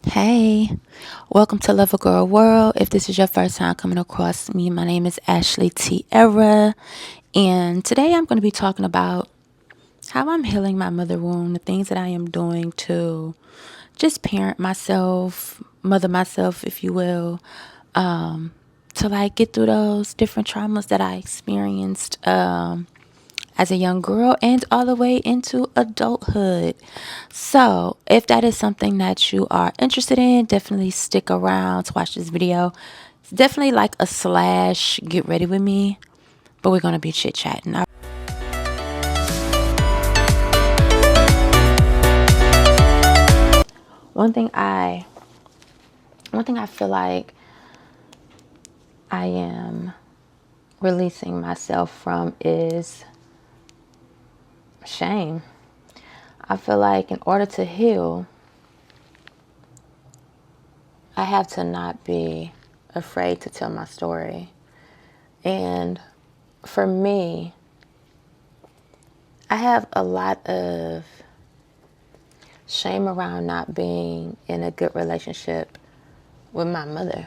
Hey, welcome to Love a Girl World. If this is your first time coming across me, my name is Ashley Tierra, and today I'm going to be talking about how I'm healing my mother wound, the things that I am doing to just parent myself, mother myself, if you will, to get through those different traumas that I experienced as a young girl and all the way into adulthood. So, if that is something that you are interested in, definitely stick around to watch this video. It's definitely like a slash get ready with me, but we're going to be chit chatting. One thing I feel like I am releasing myself from is shame. I feel like in order to heal, I have to not be afraid to tell my story. And for me, I have a lot of shame around not being in a good relationship with my mother.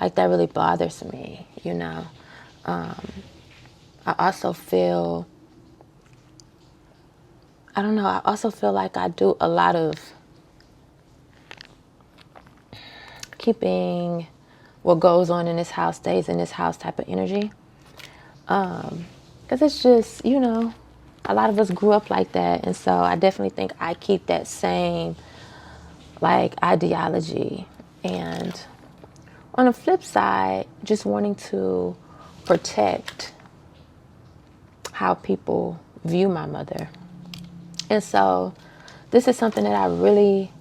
Like, that really bothers me, you know. I also feel, I also feel like I do a lot of keeping what goes on in this house stays in this house type of energy. Because it's just, a lot of us grew up like that. And so I definitely think I keep that same, ideology. And on the flip side, just wanting to protect how people view my mother. And so this is something that I really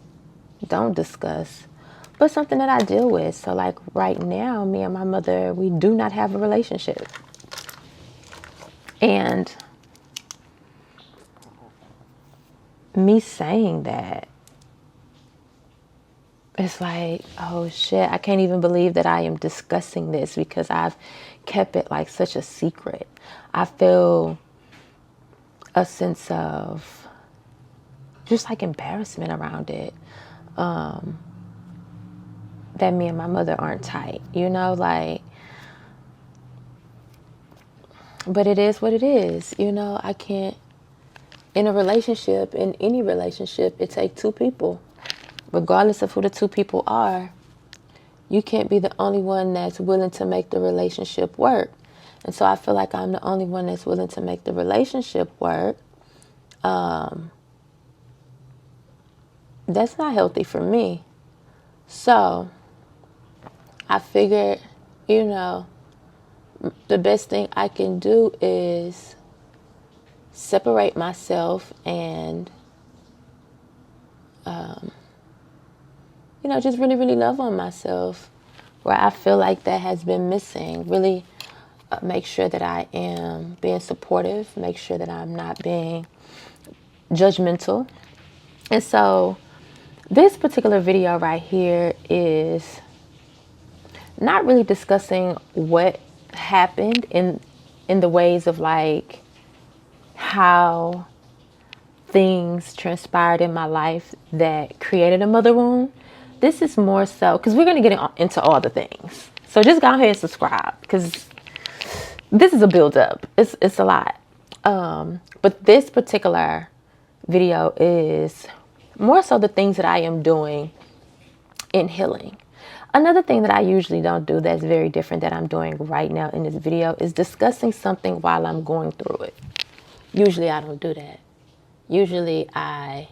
don't discuss, but something that I deal with. So right now, me and my mother, we do not have a relationship. And me saying that, it's like, oh shit, I can't even believe that I am discussing this because I've kept it like such a secret. I feel a sense of just like embarrassment around it. That me and my mother aren't tight, but it is what it is. I can't, in a relationship, in any relationship, it takes two people. Regardless of who the two people are, you can't be the only one that's willing to make the relationship work. And so I feel like I'm the only one that's willing to make the relationship work. That's not healthy for me. So I figured, the best thing I can do is separate myself and, just really, really love on myself where I feel like that has been missing. Really make sure that I am being supportive, make sure that I'm not being judgmental. And so this particular video right here is not really discussing what happened in the ways of how things transpired in my life that created a mother wound. This is more so because we're going to get into all the things. So just go ahead and subscribe because this is a build up. It's a lot. But this particular video is more so the things that I am doing in healing. Another thing that I usually don't do that's very different that I'm doing right now in this video is discussing something while I'm going through it. Usually I don't do that. Usually I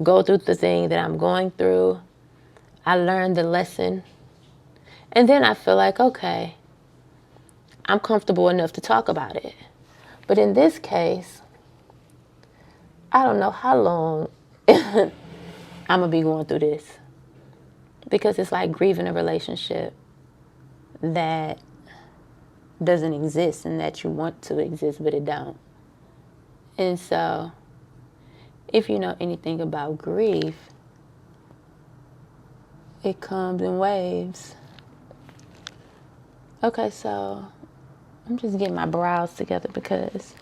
go through the thing that I'm going through. I learn the lesson. And then I feel like, okay, I'm comfortable enough to talk about it. But in this case, I don't know how long I'm going to be going through this. Because it's like grieving a relationship that doesn't exist and that you want to exist, but it don't. And so, if you know anything about grief, it comes in waves. Okay, so I'm just getting my brows together because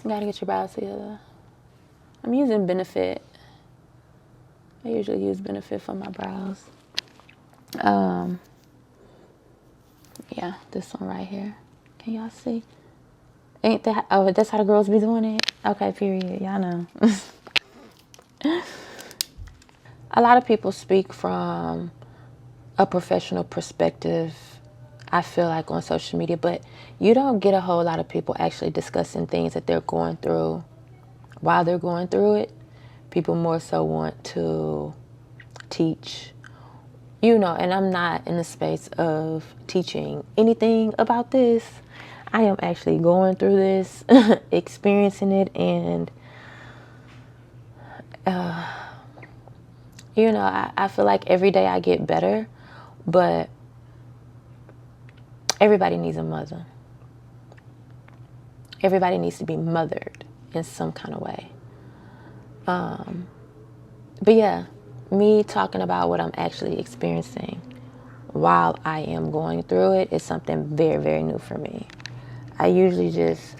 you gotta get your brows together. I'm using Benefit I usually use Benefit for my brows. Um, yeah, this one right here. Can y'all see? Ain't that? Oh, that's how the girls be doing it. Okay, period. Y'all know. A lot of people speak from a professional perspective, I feel like, on social media, but you don't get a whole lot of people actually discussing things that they're going through while they're going through it. People more so want to teach, and I'm not in the space of teaching anything about this. I am actually going through this, experiencing it, and I feel like every day I get better, but everybody needs a mother. Everybody needs to be mothered in some kind of way. But yeah, me talking about what I'm actually experiencing while I am going through it is something very, very new for me. I usually just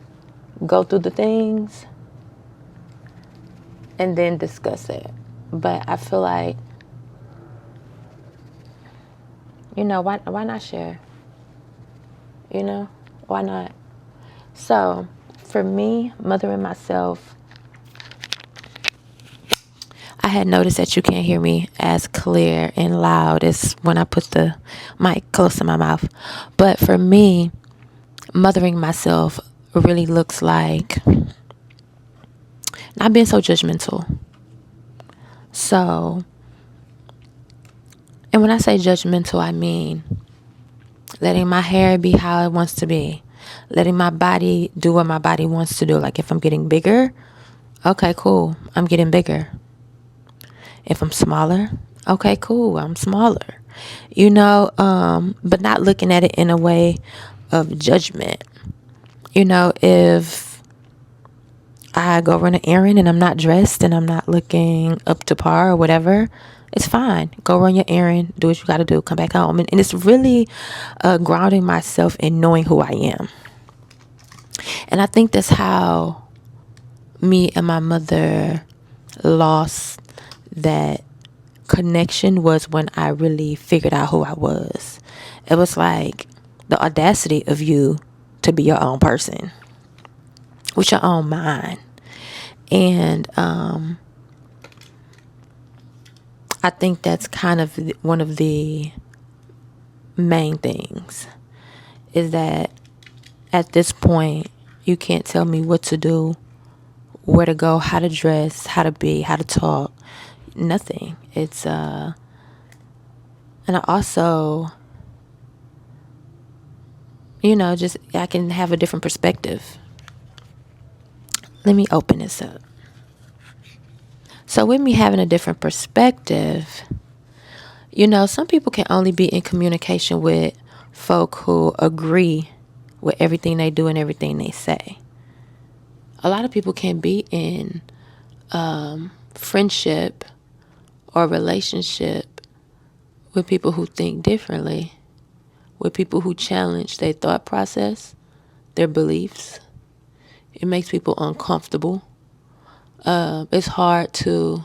go through the things and then discuss it. But I feel like, why not share? Why not? So, for me, mothering myself, I had noticed that you can't hear me as clear and loud as when I put the mic close to my mouth. But for me, mothering myself really looks like not being so judgmental. So, and when I say judgmental, I mean letting my hair be how it wants to be. Letting my body do what my body wants to do. Like if I'm getting bigger, okay, cool, I'm getting bigger. If I'm smaller, okay, cool, I'm smaller. But not looking at it in a way of judgment. If I go run an errand and I'm not dressed and I'm not looking up to par or whatever, it's fine. Go run your errand, do what you got to do, come back home. And it's really grounding myself in knowing who I am. And I think that's how me and my mother lost that connection, was when I really figured out who I was. It was like the audacity of you to be your own person with your own mind. And I think that's kind of one of the main things, is that at this point, you can't tell me what to do, where to go, how to dress, how to be, how to talk, nothing. It's, and I also, just, I can have a different perspective. Let me open this up. So with me having a different perspective, some people can only be in communication with folk who agree with everything they do and everything they say. A lot of people can be in friendship or relationship with people who think differently, with people who challenge their thought process, their beliefs. It makes people uncomfortable. It's hard to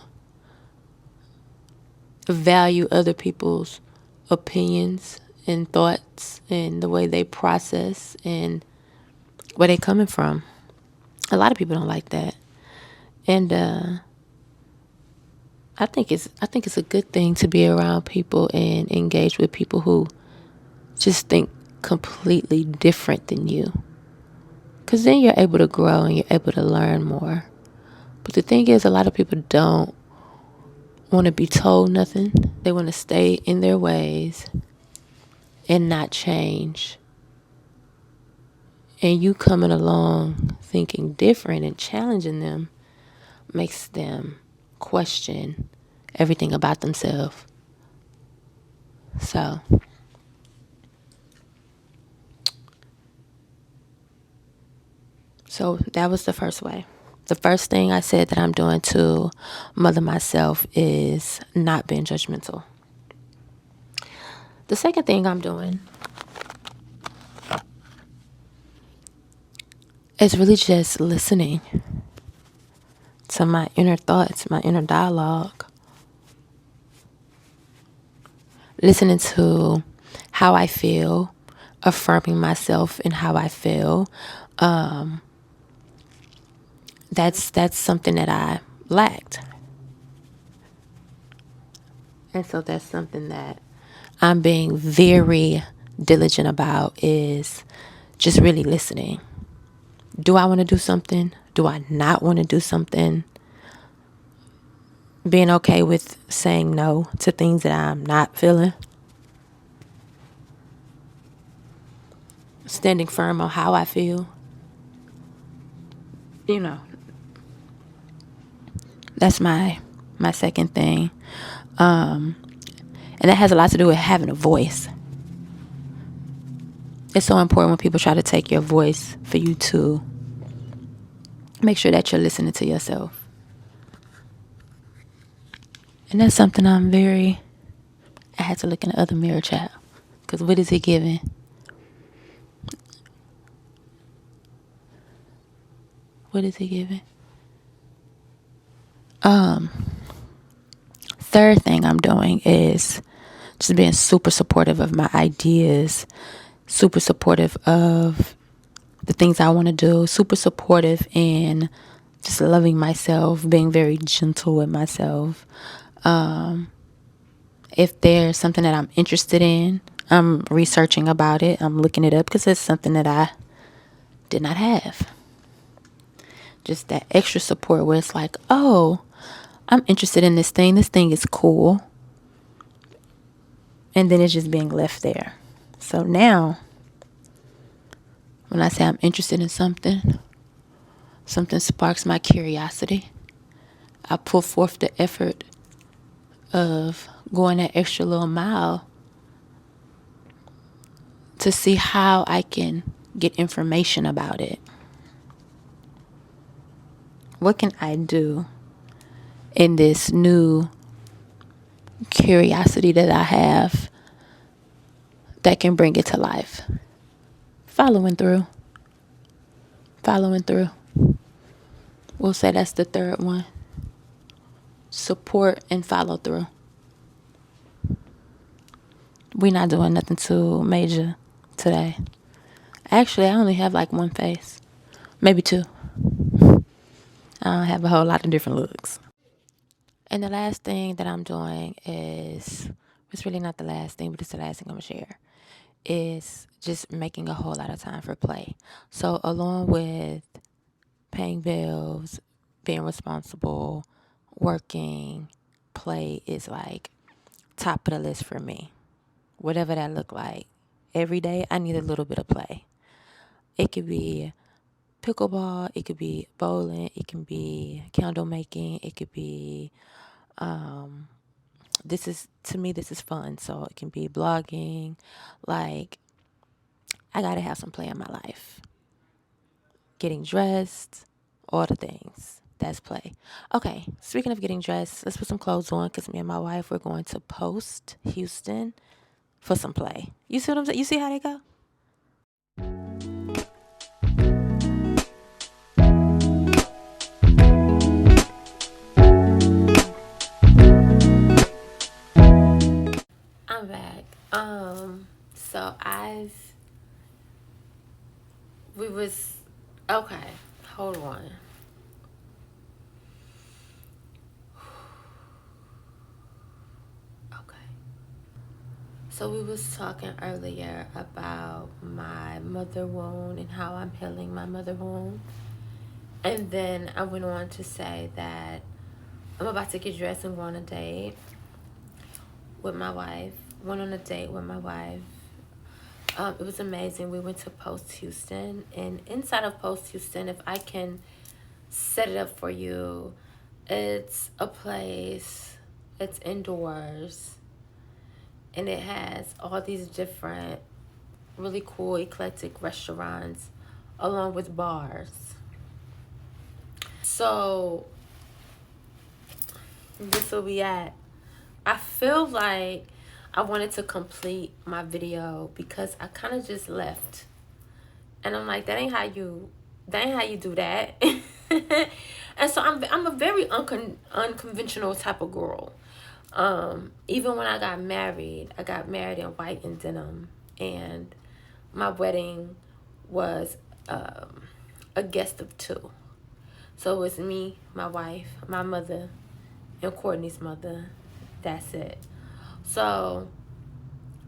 value other people's opinions and thoughts and the way they process and where they're coming from. A lot of people don't like that. And I think it's a good thing to be around people and engage with people who just think completely different than you. Because then you're able to grow and you're able to learn more. But the thing is, a lot of people don't want to be told nothing. They want to stay in their ways and not change. And you coming along thinking different and challenging them makes them question everything about themselves. So that was the first way. The first thing I said that I'm doing to mother myself is not being judgmental. The second thing I'm doing is really just listening to my inner thoughts, my inner dialogue. listening to how I feel, affirming myself in how I feel. That's something that I lacked. And so that's something that I'm being very diligent about, is just really listening. Do I want to do something? Do I not want to do something? Being okay with saying no to things that I'm not feeling. Standing firm on how I feel. That's my second thing. And that has a lot to do with having a voice. It's so important when people try to take your voice for you to make sure that you're listening to yourself. And that's something I had to look in the other mirror, child. Because what is he giving? What is he giving? Third thing I'm doing is just being super supportive of my ideas, super supportive of the things I want to do, super supportive in just loving myself, being very gentle with myself. If there's something that I'm interested in, I'm researching about it. I'm looking it up because it's something that I did not have. Just that extra support where it's like, oh, I'm interested in this thing. This thing is cool. And then it's just being left there. So now, when I say I'm interested in something sparks my curiosity. I put forth the effort of going that extra little mile to see how I can get information about it. What can I do in this new curiosity that I have that can bring it to life? Following through. We'll say that's the third one. Support and follow through. We're not doing nothing too major today. Actually, I only have like one face. Maybe two. I don't have a whole lot of different looks. And the last thing that I'm doing is, it's really not the last thing, but it's the last thing I'm going to share, is just making a whole lot of time for play. So along with paying bills, being responsible, working, play is like top of the list for me. Whatever that look like. Every day I need a little bit of play. It could be pickleball, it could be bowling, it can be candle making, it could be this is fun. So it can be blogging. Like, I gotta have some play in my life. Getting dressed, all the things. That's play. Okay, speaking of getting dressed, let's put some clothes on because me and my wife, we're going to post Houston for some play. You see what I'm saying? You see how they go? I'm back. So okay, hold on. Okay. So we was talking earlier about my mother wound and how I'm healing my mother wound. And then I went on to say that I'm about to get dressed and go on a date with my wife. Went on a date with my wife. It was amazing. We went to Post Houston. And inside of Post Houston, if I can set it up for you, it's a place, it's indoors, and it has all these different really cool eclectic restaurants along with bars. So this will be at, I feel like I wanted to complete my video because I kind of just left, and I'm like, that ain't how you do that. And so I'm a very unconventional type of girl. Even when I got married in white and denim, and my wedding was a guest of two. So it was me, my wife, my mother, and Courtney's mother. That's it. So,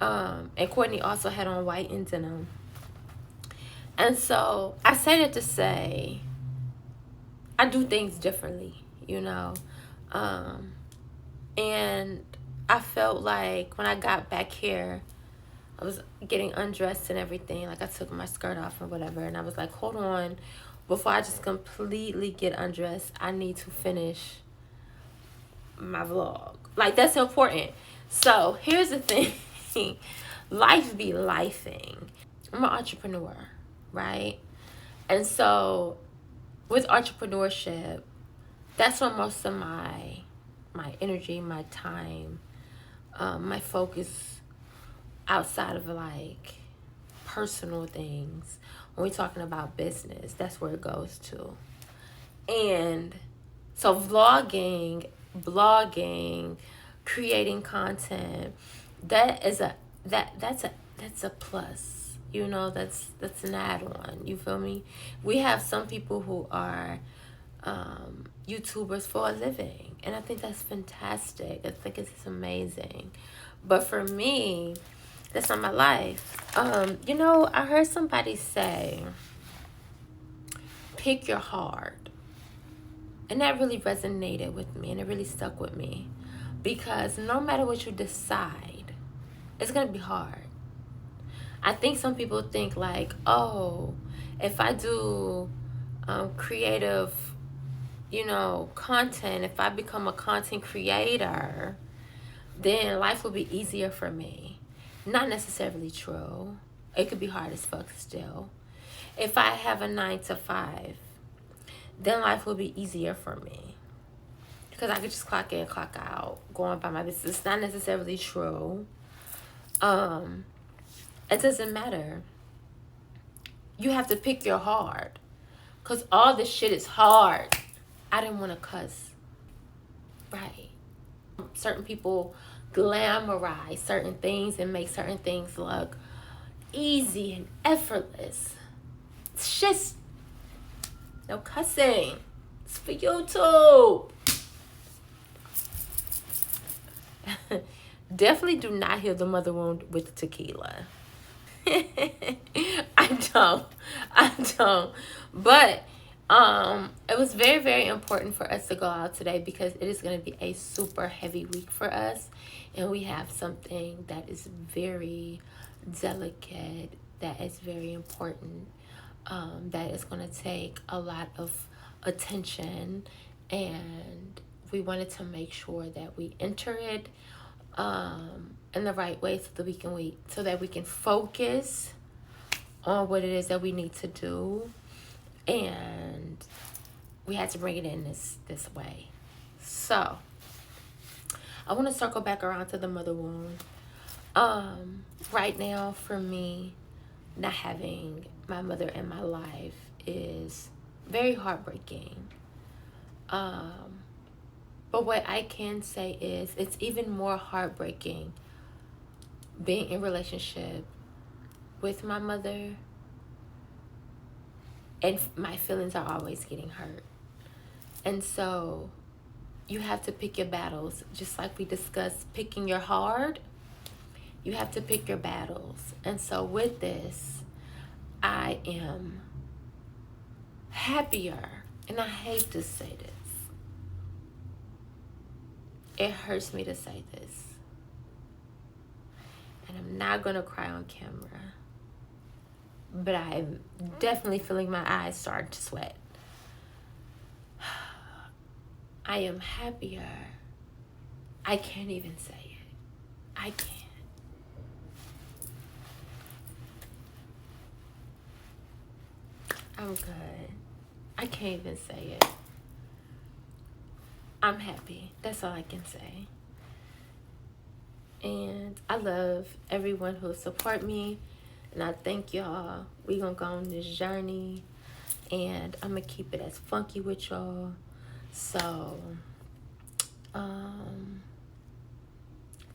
and Courtney also had on white and denim. And so I say that to say I do things differently, you know. And I felt like when I got back here, I was getting undressed and everything. Like I took my skirt off or whatever. And I was like, hold on. Before I just completely get undressed, I need to finish my vlog. Like, that's important. So here's the thing. Life be lifing. I'm an entrepreneur, right? And so with entrepreneurship, that's where most of my energy, my time, my focus outside of like personal things, when we're talking about business, that's where it goes to. And so vlogging, blogging, creating content, that's a plus. You know, that's an add-on. You feel me? We have some people who are YouTubers for a living, and I think that's fantastic. I think it's amazing. But for me, that's not my life. You know, I heard somebody say, pick your heart. And that really resonated with me, and it really stuck with me. Because no matter what you decide, it's going to be hard. I think some people think like, oh, if I do creative, you know, content, if I become a content creator, then life will be easier for me. Not necessarily true. It could be hard as fuck still. If I have a 9 to 5, then life will be easier for me. Because I could just clock in, clock out, going by my business. It's not necessarily true. It doesn't matter. You have to pick your hard. Because all this shit is hard. I didn't want to cuss. Right. Certain people glamorize certain things and make certain things look easy and effortless. It's just no cussing. It's for YouTube. Definitely do not heal the mother wound with tequila. I don't. But it was very, very important for us to go out today because it is going to be a super heavy week for us, and we have something that is very delicate, that is very important, that is going to take a lot of attention, and we wanted to make sure that we enter it in the right way so that we can focus on what it is that we need to do. And we had to bring it in this way. So I want to circle back around to the mother wound. Right now for me, not having my mother in my life is very heartbreaking. But what I can say is it's even more heartbreaking being in relationship with my mother, and my feelings are always getting hurt. And so you have to pick your battles. Just like we discussed, picking your hard, you have to pick your battles. And so with this, I am happier. And I hate to say this. It hurts me to say this. And I'm not going to cry on camera. But I'm definitely feeling my eyes start to sweat. I am happier. I can't even say it. I can't. I'm good. I can't even say it. I'm happy. That's all I can say. And I love everyone who support me. And I thank y'all. We gonna go on this journey. And I'm gonna keep it as funky with y'all. So,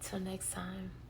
Till next time.